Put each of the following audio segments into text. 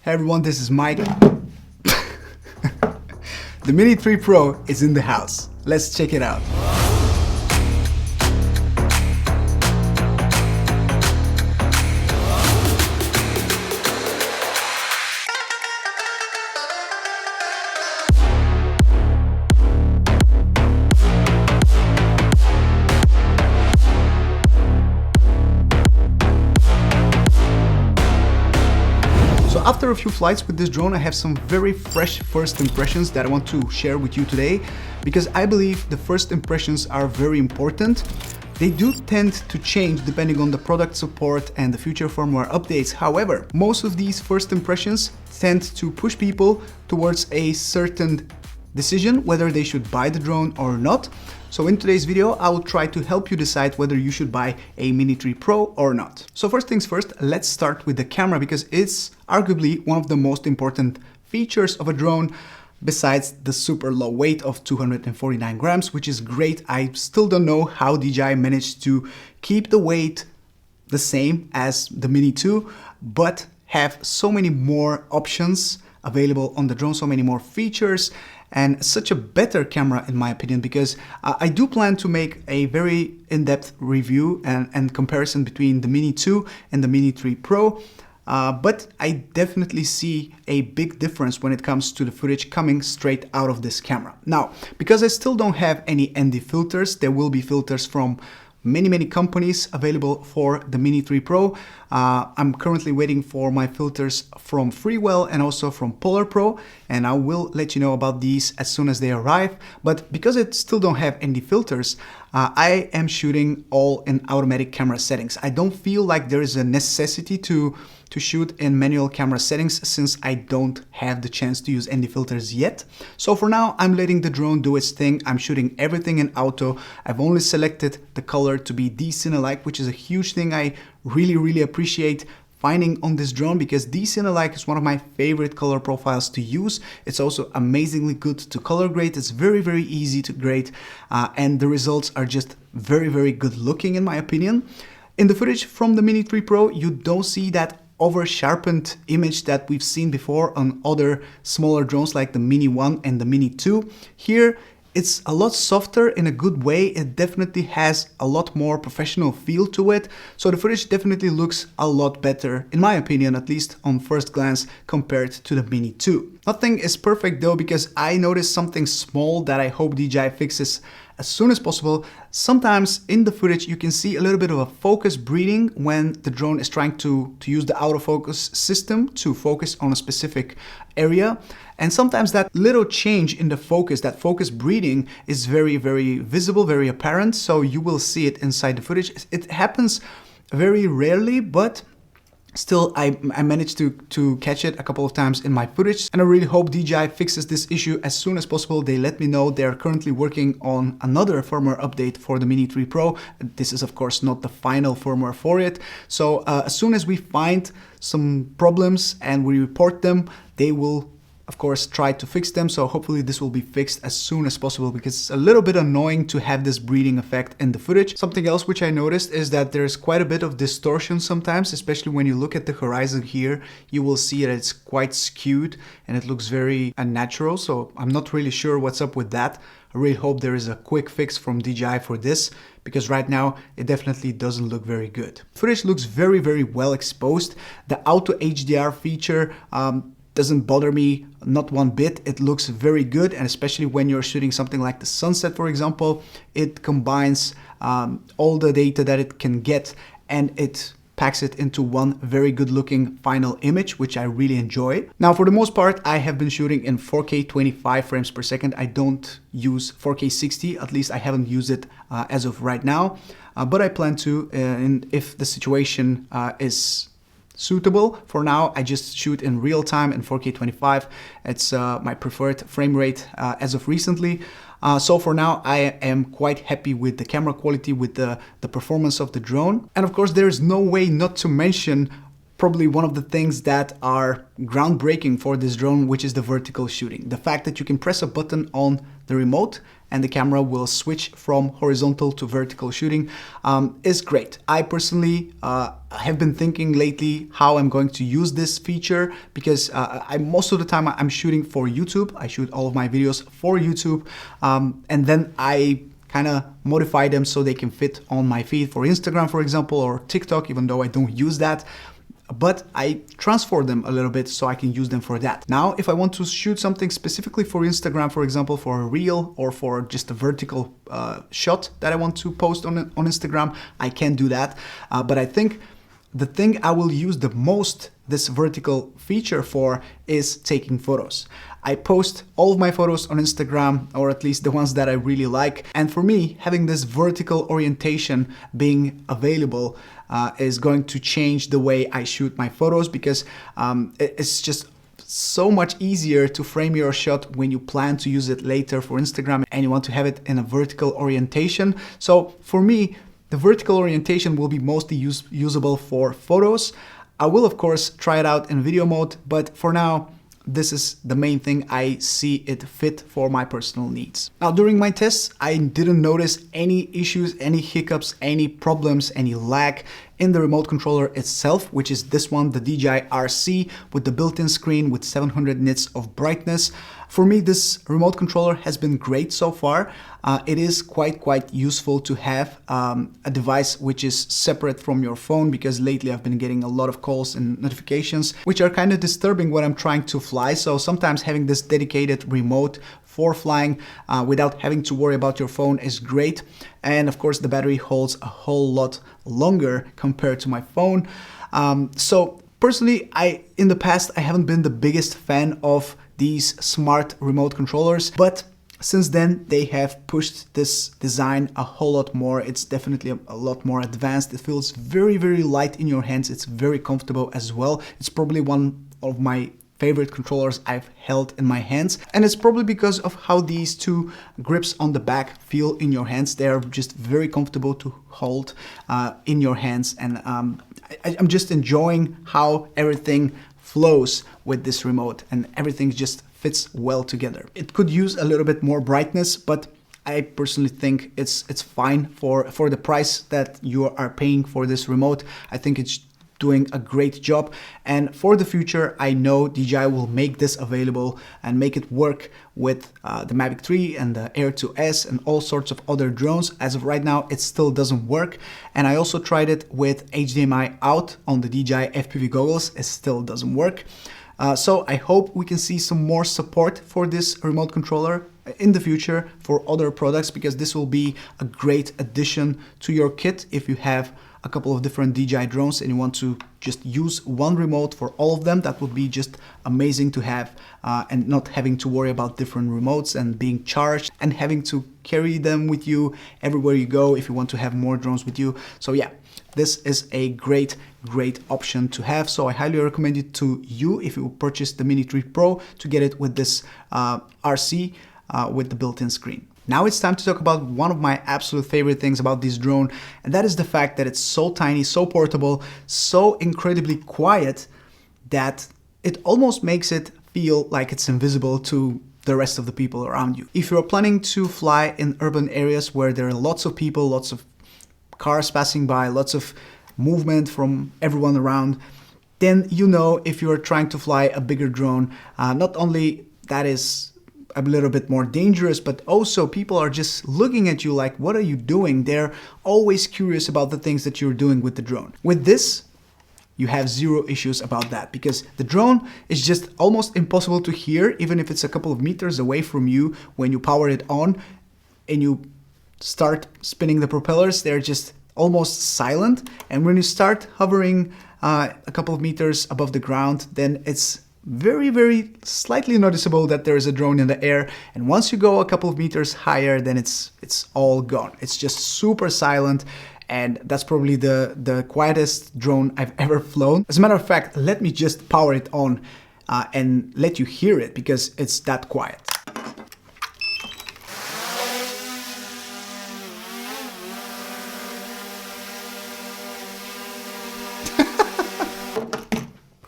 Hey everyone, this is Mike. The Mini 3 Pro is in the house. Let's check it out. After a few flights with this drone, I have some very fresh first impressions that I want to share with you today, because I believe the first impressions are very important. They do tend to change depending on the product support and the future firmware updates. However, most of these first impressions tend to push people towards a certain decision whether they should buy the drone or not. So in today's video, I will try to help you decide whether you should buy a Mini 3 Pro or not. So first things first, let's start with the camera, because it's arguably one of the most important features of a drone, besides the super low weight of 249 grams, which is great. I still don't know how DJI managed to keep the weight the same as the Mini 2, but have so many more options available on the drone, so many more features, and such a better camera in my opinion, because I do plan to make a very in-depth review and comparison between the Mini 2 and the Mini 3 Pro. But I definitely see a big difference when it comes to the footage coming straight out of this camera. Now, because I still don't have any ND filters, there will be filters from many companies available for the Mini 3 Pro. I'm currently waiting for my filters from Freewell and also from Polar Pro, and I will let you know about these as soon as they arrive. But because I still don't have any filters, I am shooting all in automatic camera settings. I don't feel like there is a necessity to shoot in manual camera settings, since I don't have the chance to use ND filters yet. So for now, I'm letting the drone do its thing. I'm shooting everything in auto. I've only selected the color to be D-Cine-like, which is a huge thing I really appreciate finding on this drone, because D-Cine-like is one of my favorite color profiles to use. It's also amazingly good to color grade. It's very easy to grade, and the results are just very good looking in my opinion. In the footage from the Mini 3 Pro, you don't see that over-sharpened image that we've seen before on other smaller drones like the Mini 1 and the Mini 2. Here, it's a lot softer in a good way. It definitely has a lot more professional feel to it. So the footage definitely looks a lot better, in my opinion, at least on first glance, compared to the Mini 2. Nothing is perfect though, because I noticed something small that I hope DJI fixes as soon as possible. Sometimes in the footage you can see a little bit of a focus breathing when the drone is trying to use the autofocus system to focus on a specific area. And sometimes that little change in the focus, that focus breathing, is very visible, very apparent. So you will see it inside the footage. It happens very rarely, but still, I managed to catch it a couple of times in my footage, and I really hope DJI fixes this issue as soon as possible. They let me know they're currently working on another firmware update for the Mini 3 Pro. This is of course not the final firmware for it. So as soon as we find some problems and we report them, they will of course try to fix them. So hopefully this will be fixed as soon as possible, because it's a little bit annoying to have this breathing effect in the footage. Something else which I noticed is that there's quite a bit of distortion sometimes, especially when you look at the horizon here. You will see that it's quite skewed and it looks very unnatural. So I'm not really sure what's up with that. I really hope there is a quick fix from DJI for this, because right now it definitely doesn't look very good. Footage looks very well exposed. The auto HDR feature doesn't bother me not one bit. It looks very good, and especially when you're shooting something like the sunset, for example, it combines all the data that it can get and it packs it into one very good looking final image, which I really enjoy. Now, for the most part, I have been shooting in 4K 25 frames per second. I don't use 4K 60, at least I haven't used it as of right now, but I plan to, and if the situation is suitable. For now, I just shoot in real time in 4K 25. It's my preferred frame rate as of recently. So for now, I am quite happy with the camera quality, with the performance of the drone. And of course, there is no way not to mention probably one of the things that are groundbreaking for this drone, which is the vertical shooting. The fact that you can press a button on the remote and the camera will switch from horizontal to vertical shooting is great. I personally have been thinking lately how I'm going to use this feature, because most of the time I'm shooting for YouTube. I shoot all of my videos for YouTube, and then I kind of modify them so they can fit on my feed for Instagram, for example, or TikTok, even though I don't use that. But I transform them a little bit so I can use them for that. Now, if I want to shoot something specifically for Instagram, for example, for a reel or for just a vertical shot that I want to post on Instagram, I can do that. But I think the thing I will use the most this vertical feature for is taking photos. I post all of my photos on Instagram, or at least the ones that I really like. And for me, having this vertical orientation being available is going to change the way I shoot my photos, because it's just so much easier to frame your shot when you plan to use it later for Instagram and you want to have it in a vertical orientation. So for me, the vertical orientation will be mostly usable for photos. I will of course try it out in video mode, but for now, this is the main thing I see it fit for my personal needs. Now, during my tests, I didn't notice any issues, any hiccups, any problems, any lag in the remote controller itself, which is this one, the DJI RC, with the built-in screen with 700 nits of brightness. For me, this remote controller has been great so far. It is quite useful to have a device which is separate from your phone, because lately I've been getting a lot of calls and notifications which are kind of disturbing when I'm trying to fly. So sometimes having this dedicated remote for flying without having to worry about your phone is great. And of course, the battery holds a whole lot longer compared to my phone. So personally, in the past, I haven't been the biggest fan of these smart remote controllers, but since then they have pushed this design a whole lot more. It's definitely a lot more advanced. It feels very light in your hands. It's very comfortable as well. It's probably one of my favorite controllers I've held in my hands, and it's probably because of how these two grips on the back feel in your hands. They are just very comfortable to hold in your hands, and I'm just enjoying how everything flows with this remote, and everything just fits well together. It could use a little bit more brightness, but I personally think it's fine for the price that you are paying for this remote. I think it's doing a great job, and for the future I know DJI will make this available and make it work with the Mavic 3 and the Air 2S and all sorts of other drones. As of right now, it still doesn't work, and I also tried it with HDMI out on the DJI FPV goggles. It still doesn't work. So I hope we can see some more support for this remote controller in the future for other products, because this will be a great addition to your kit if you have a couple of different DJI drones and you want to just use one remote for all of them. That would be just amazing to have, and not having to worry about different remotes and being charged and having to carry them with you everywhere you go if you want to have more drones with you. So yeah, this is a great option to have. So I highly recommend it to you if you purchase the Mini3 Pro to get it with this RC with the built-in screen. Now it's time to talk about one of my absolute favorite things about this drone, and that is the fact that it's so tiny, so portable, so incredibly quiet that it almost makes it feel like it's invisible to the rest of the people around you. If you're planning to fly in urban areas where there are lots of people, lots of cars passing by, lots of movement from everyone around, then you know if you're trying to fly a bigger drone, not only that is a little bit more dangerous, but also people are just looking at you like, what are you doing? They're always curious about the things that you're doing with the drone. With this, you have zero issues about that, because the drone is just almost impossible to hear, even if it's a couple of meters away from you. When you power it on and you start spinning the propellers, they're just almost silent. And when you start hovering a couple of meters above the ground, then it's very slightly noticeable that there is a drone in the air. And once you go a couple of meters higher, then it's all gone. It's just super silent, and that's probably the quietest drone I've ever flown. As a matter of fact, let me just power it on and let you hear it, because it's that quiet.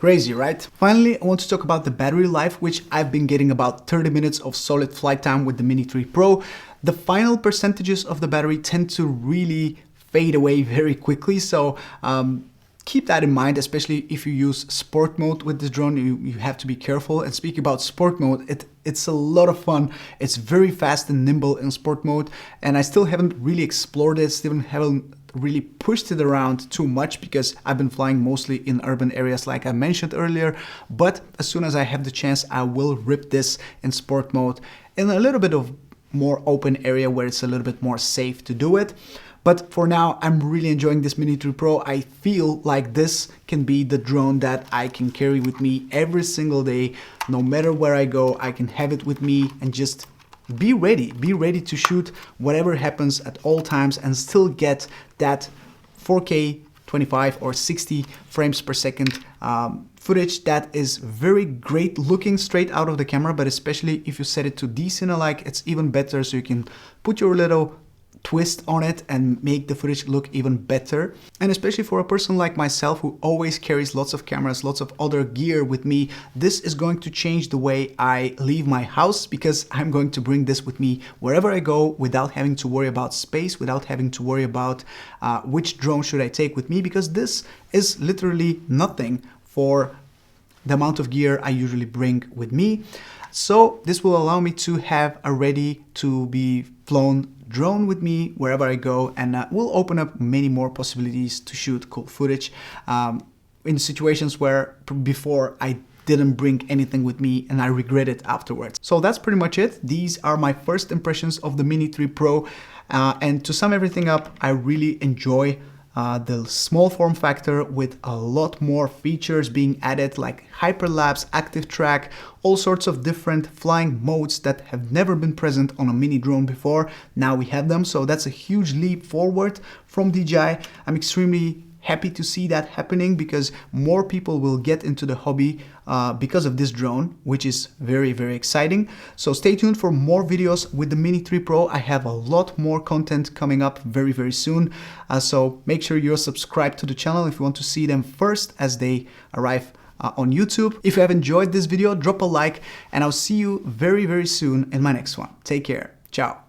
Crazy, right? Finally, I want to talk about the battery life, which I've been getting about 30 minutes of solid flight time with the Mini 3 Pro. The final percentages of the battery tend to really fade away very quickly, so keep that in mind, especially if you use sport mode with this drone. You have to be careful. And speaking about sport mode, it's a lot of fun. It's very fast and nimble in sport mode, and I still haven't really explored it, still haven't really pushed it around too much because I've been flying mostly in urban areas like I mentioned earlier. But as soon as I have the chance, I will rip this in sport mode in a little bit of more open area where it's a little bit more safe to do it. But for now, I'm really enjoying this Mini 3 Pro. I feel like this can be the drone that I can carry with me every single day. No matter where I go, I can have it with me and just be ready to shoot whatever happens at all times and still get that 4K 25 or 60 frames per second footage that is very great looking straight out of the camera, but especially if you set it to D-Cine-alike, it's even better, so you can put your little twist on it and make the footage look even better. And especially for a person like myself who always carries lots of cameras, lots of other gear with me, this is going to change the way I leave my house, because I'm going to bring this with me wherever I go without having to worry about space, without having to worry about which drone should I take with me, because this is literally nothing for the amount of gear I usually bring with me. So this will allow me to have a ready to be flown drone with me wherever I go, and will open up many more possibilities to shoot cool footage in situations where before I didn't bring anything with me and I regret it afterwards. So that's pretty much it. These are my first impressions of the Mini 3 Pro, and to sum everything up, I really enjoy the small form factor with a lot more features being added, like hyperlapse, active track, all sorts of different flying modes that have never been present on a mini drone before. Now we have them, so that's a huge leap forward from DJI. I'm extremely happy to see that happening, because more people will get into the hobby because of this drone, which is very, very exciting. So stay tuned for more videos with the Mini 3 Pro. I have a lot more content coming up very, very soon. So make sure you're subscribed to the channel if you want to see them first as they arrive on YouTube. If you have enjoyed this video, drop a like, and I'll see you very, very soon in my next one. Take care. Ciao.